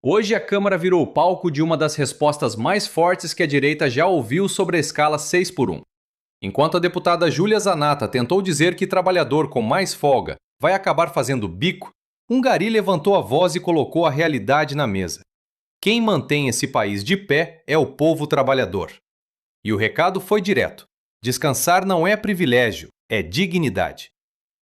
Hoje a Câmara virou palco de uma das respostas mais fortes que a direita já ouviu sobre a escala 6 por 1. Enquanto a deputada Júlia Zanatta tentou dizer que trabalhador com mais folga vai acabar fazendo bico, um gari levantou a voz e colocou a realidade na mesa. Quem mantém esse país de pé é o povo trabalhador. E o recado foi direto. Descansar não é privilégio, é dignidade.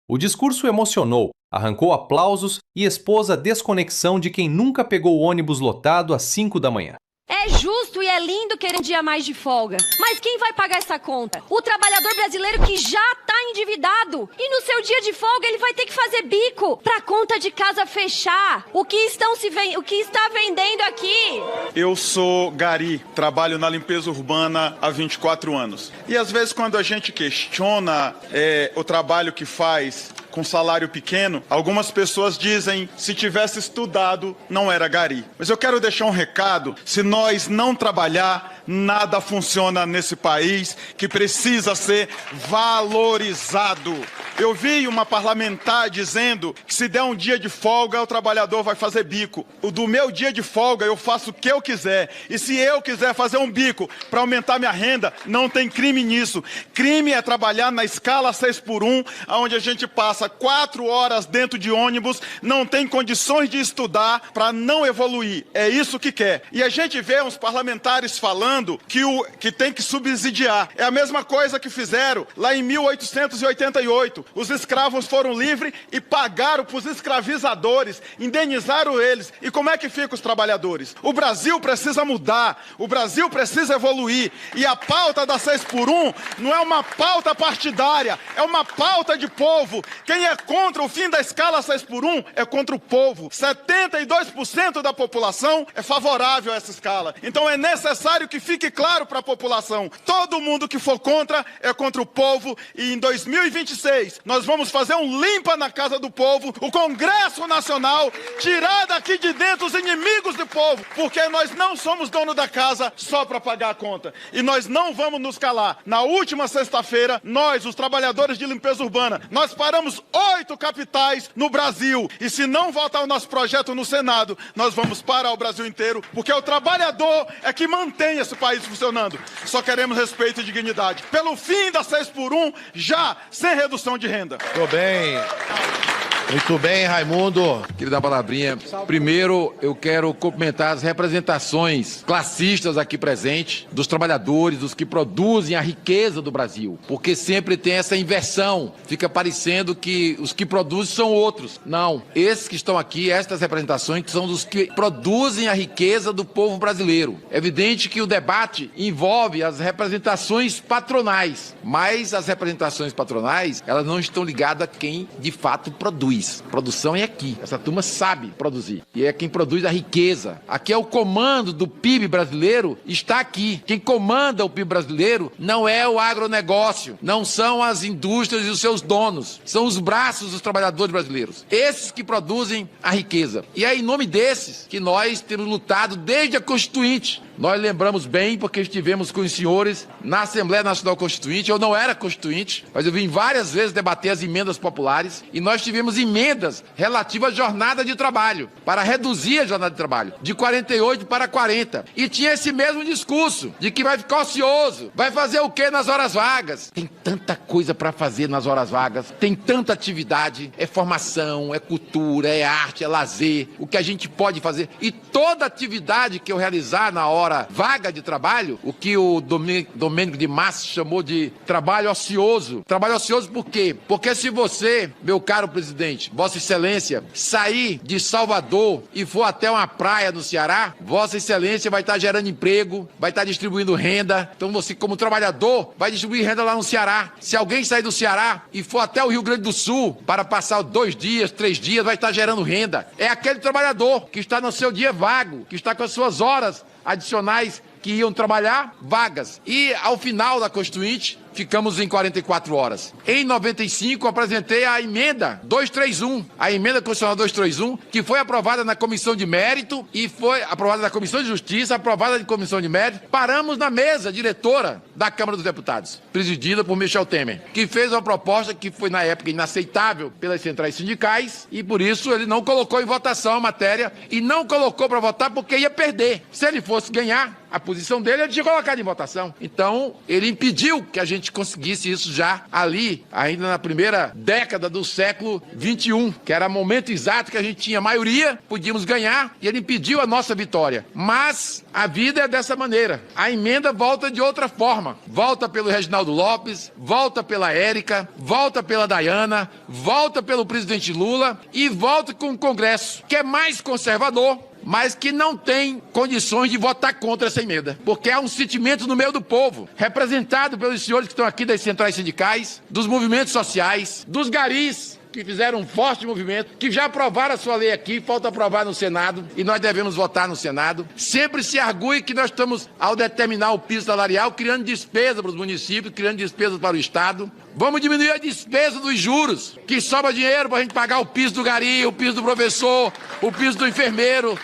O discurso emocionou, arrancou aplausos e expôs a desconexão de quem nunca pegou o ônibus lotado às 5 da manhã. É justo e é lindo querer um dia mais de folga. Mas quem vai pagar essa conta? O trabalhador brasileiro que já está endividado. E no seu dia de folga ele vai ter que fazer bico para a conta de casa fechar. O que está vendendo aqui? Eu sou gari, trabalho na limpeza urbana há 24 anos. E às vezes quando a gente questiona o trabalho que faz com salário pequeno, algumas pessoas dizem, se tivesse estudado, não era gari. Mas eu quero deixar um recado, se nós não trabalhar, nada funciona nesse país que precisa ser valorizado. Eu vi uma parlamentar dizendo que se der um dia de folga, o trabalhador vai fazer bico. O do meu dia de folga, eu faço o que eu quiser. E se eu quiser fazer um bico para aumentar minha renda, não tem crime nisso. Crime é trabalhar na escala 6 por 1, onde a gente passa 4 horas dentro de ônibus, não tem condições de estudar para não evoluir. É isso que quer. E a gente vê uns parlamentares falando que tem que subsidiar. É a mesma coisa que fizeram lá em 1888. Os escravos foram livres e pagaram para os escravizadores, indenizaram eles. E como é que ficam os trabalhadores? O Brasil precisa mudar, o Brasil precisa evoluir. E a pauta da 6 por 1 não é uma pauta partidária, é uma pauta de povo. Quem é contra o fim da escala 6 por 1 é contra o povo. 72% da população é favorável a essa escala. Então é necessário que fique claro para a população. Todo mundo que for contra é contra o povo. E em 2026 nós vamos fazer um limpa na casa do povo, o Congresso Nacional, tirar daqui de dentro os inimigos do povo, porque nós não somos dono da casa só para pagar a conta. E nós não vamos nos calar. Na última sexta-feira, nós, os trabalhadores de limpeza urbana, nós paramos 8 capitais no Brasil. E se não votar o nosso projeto no Senado, nós vamos parar o Brasil inteiro, porque o trabalhador é que mantém esse país funcionando. Só queremos respeito e dignidade. Pelo fim da 6 por 1, já sem redução de renda. Muito bem. Muito bem, Raimundo. Queria dar uma palavrinha. Primeiro, eu quero cumprimentar as representações classistas aqui presentes, dos trabalhadores, dos que produzem a riqueza do Brasil. Porque sempre tem essa inversão. Fica parecendo que os que produzem são outros. Não. Esses que estão aqui, estas representações, são dos que produzem a riqueza do povo brasileiro. É evidente que o debate envolve as representações patronais. Mas as representações patronais, elas não estão ligadas a quem de fato produz. Produção é aqui. Essa turma sabe produzir. E é quem produz a riqueza. Aqui é o comando do PIB brasileiro, está aqui. Quem comanda o PIB brasileiro não é o agronegócio, não são as indústrias e os seus donos. São os braços dos trabalhadores brasileiros. Esses que produzem a riqueza. E é em nome desses que nós temos lutado desde a Constituinte. Nós lembramos bem porque estivemos com os senhores na Assembleia Nacional Constituinte. Eu não era constituinte, mas eu vim várias vezes debater as emendas populares e nós tivemos emendas relativas à jornada de trabalho, para reduzir a jornada de trabalho, de 48 para 40. E tinha esse mesmo discurso de que vai ficar ocioso, vai fazer o quê nas horas vagas? Tem tanta coisa para fazer nas horas vagas, tem tanta atividade, é formação, é cultura, é arte, é lazer, o que a gente pode fazer. E toda atividade que eu realizar na hora vaga de trabalho, o que o Domênico de Massa chamou de trabalho ocioso. Trabalho ocioso por quê? Porque se você, meu caro presidente, Vossa Excelência, sair de Salvador e for até uma praia no Ceará, Vossa Excelência vai estar gerando emprego, vai estar distribuindo renda. Então você, como trabalhador, vai distribuir renda lá no Ceará. Se alguém sair do Ceará e for até o Rio Grande do Sul para passar 2 dias, 3 dias, vai estar gerando renda. É aquele trabalhador que está no seu dia vago, que está com as suas horas adicionais que iam trabalhar, vagas. E ao final da Constituinte, ficamos em 44 horas. Em 95, apresentei a emenda 231, a emenda constitucional 231, que foi aprovada na Comissão de Mérito e foi aprovada na Comissão de Justiça, aprovada na Comissão de Mérito. Paramos na mesa diretora da Câmara dos Deputados, presidida por Michel Temer, que fez uma proposta que foi, na época, inaceitável pelas centrais sindicais e, por isso, ele não colocou em votação a matéria e não colocou para votar porque ia perder. Se ele fosse ganhar a posição dele, ele tinha colocado em votação. Então, ele impediu que a gente conseguisse isso já ali, ainda na primeira década do século XXI, que era o momento exato que a gente tinha maioria, podíamos ganhar, e ele impediu a nossa vitória. Mas a vida é dessa maneira. A emenda volta de outra forma. Volta pelo Reginaldo Lopes, volta pela Érica, volta pela Dayana, volta pelo presidente Lula e volta com o Congresso, que é mais conservador, mas que não tem condições de votar contra essa emenda. Porque há um sentimento no meio do povo, representado pelos senhores que estão aqui das centrais sindicais, dos movimentos sociais, dos garis, que fizeram um forte movimento, que já aprovaram a sua lei aqui, falta aprovar no Senado, e nós devemos votar no Senado. Sempre se argue que nós estamos, ao determinar o piso salarial, criando despesa para os municípios, criando despesas para o Estado. Vamos diminuir a despesa dos juros, que sobra dinheiro para a gente pagar o piso do gari, o piso do professor, o piso do enfermeiro.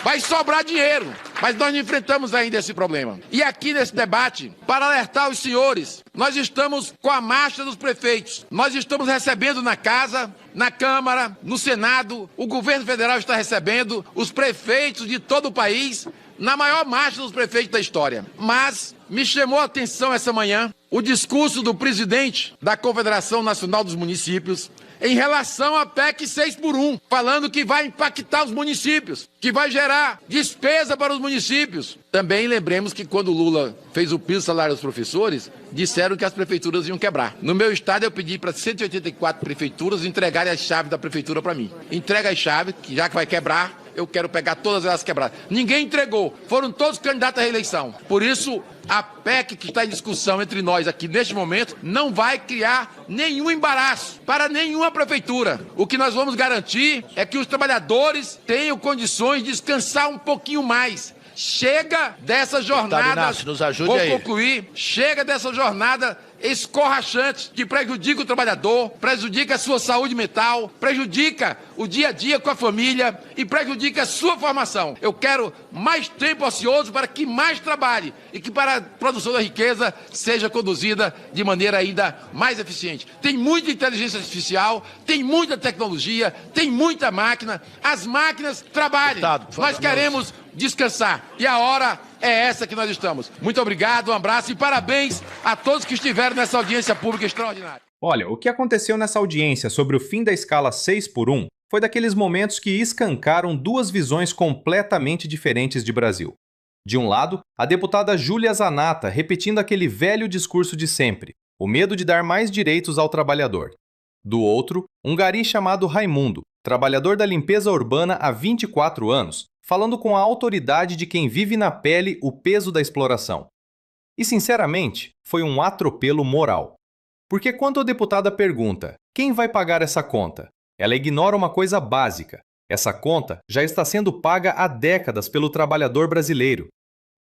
Vai sobrar dinheiro, mas nós não enfrentamos ainda esse problema. E aqui nesse debate, para alertar os senhores, nós estamos com a marcha dos prefeitos. Nós estamos recebendo na Casa, na Câmara, no Senado, o governo federal está recebendo, os prefeitos de todo o país, na maior marcha dos prefeitos da história. Mas me chamou a atenção essa manhã o discurso do presidente da Confederação Nacional dos Municípios, em relação à PEC 6x1, falando que vai impactar os municípios, que vai gerar despesa para os municípios. Também lembremos que quando o Lula fez o piso salário dos professores, disseram que as prefeituras iam quebrar. No meu estado, eu pedi para 184 prefeituras entregarem as chaves da prefeitura para mim. Entrega as chaves, que já que vai quebrar, eu quero pegar todas elas quebradas. Ninguém entregou, foram todos candidatos à reeleição. Por isso, a PEC que está em discussão entre nós aqui neste momento não vai criar nenhum embaraço para nenhuma prefeitura. O que nós vamos garantir é que os trabalhadores tenham condições de descansar um pouquinho mais. Chega dessa jornada, Inácio, nos ajude vou aí. concluir, chega dessa jornada escorrachante que prejudica o trabalhador, prejudica a sua saúde mental, prejudica o dia a dia com a família e prejudica a sua formação. Eu quero mais tempo ocioso para que mais trabalhe e que para a produção da riqueza seja conduzida de maneira ainda mais eficiente. Tem muita inteligência artificial, tem muita tecnologia, tem muita máquina. As máquinas trabalhem. Nós queremos descansar. E a hora é essa que nós estamos. Muito obrigado, um abraço e parabéns a todos que estiveram nessa audiência pública extraordinária. Olha, o que aconteceu nessa audiência sobre o fim da escala 6x1 foi daqueles momentos que escancaram duas visões completamente diferentes de Brasil. De um lado, a deputada Júlia Zanatta repetindo aquele velho discurso de sempre, o medo de dar mais direitos ao trabalhador. Do outro, um gari chamado Raimundo, trabalhador da limpeza urbana há 24 anos, falando com a autoridade de quem vive na pele o peso da exploração. E, sinceramente, foi um atropelo moral. Porque quando a deputada pergunta quem vai pagar essa conta, ela ignora uma coisa básica. Essa conta já está sendo paga há décadas pelo trabalhador brasileiro.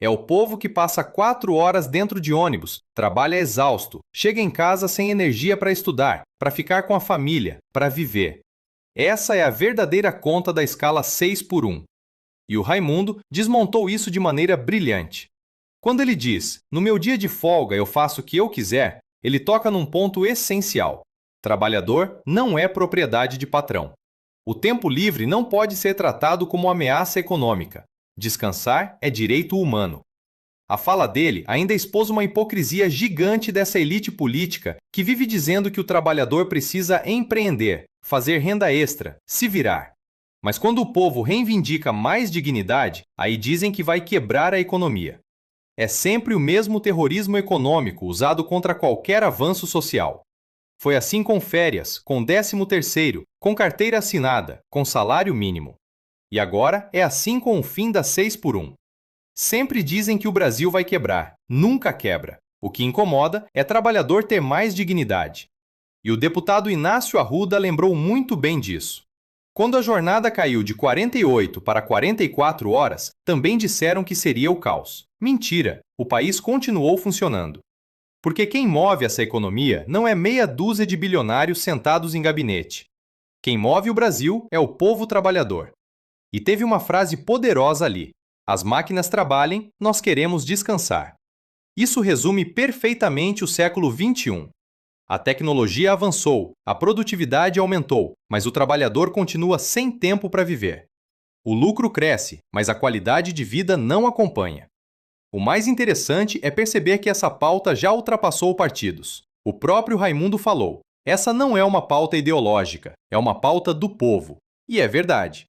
É o povo que passa 4 horas dentro de ônibus, trabalha exausto, chega em casa sem energia para estudar, para ficar com a família, para viver. Essa é a verdadeira conta da escala 6x1. E o Raimundo desmontou isso de maneira brilhante. Quando ele diz, no meu dia de folga eu faço o que eu quiser, ele toca num ponto essencial. Trabalhador não é propriedade de patrão. O tempo livre não pode ser tratado como ameaça econômica. Descansar é direito humano. A fala dele ainda expôs uma hipocrisia gigante dessa elite política que vive dizendo que o trabalhador precisa empreender, fazer renda extra, se virar. Mas quando o povo reivindica mais dignidade, aí dizem que vai quebrar a economia. É sempre o mesmo terrorismo econômico usado contra qualquer avanço social. Foi assim com férias, com 13º, com carteira assinada, com salário mínimo. E agora é assim com o fim da 6x1. Sempre dizem que o Brasil vai quebrar, nunca quebra. O que incomoda é trabalhador ter mais dignidade. E o deputado Inácio Arruda lembrou muito bem disso. Quando a jornada caiu de 48 para 44 horas, também disseram que seria o caos. Mentira, o país continuou funcionando. Porque quem move essa economia não é meia dúzia de bilionários sentados em gabinete. Quem move o Brasil é o povo trabalhador. E teve uma frase poderosa ali: as máquinas trabalhem, nós queremos descansar. Isso resume perfeitamente o século XXI. A tecnologia avançou, a produtividade aumentou, mas o trabalhador continua sem tempo para viver. O lucro cresce, mas a qualidade de vida não acompanha. O mais interessante é perceber que essa pauta já ultrapassou partidos. O próprio Raimundo falou: essa não é uma pauta ideológica, é uma pauta do povo. E é verdade.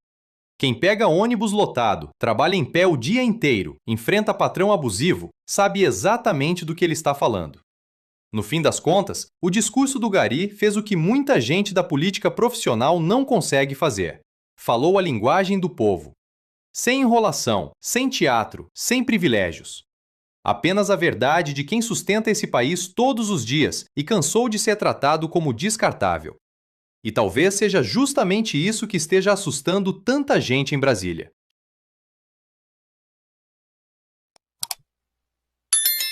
Quem pega ônibus lotado, trabalha em pé o dia inteiro, enfrenta patrão abusivo, sabe exatamente do que ele está falando. No fim das contas, o discurso do Gari fez o que muita gente da política profissional não consegue fazer. Falou a linguagem do povo. Sem enrolação, sem teatro, sem privilégios. Apenas a verdade de quem sustenta esse país todos os dias e cansou de ser tratado como descartável. E talvez seja justamente isso que esteja assustando tanta gente em Brasília.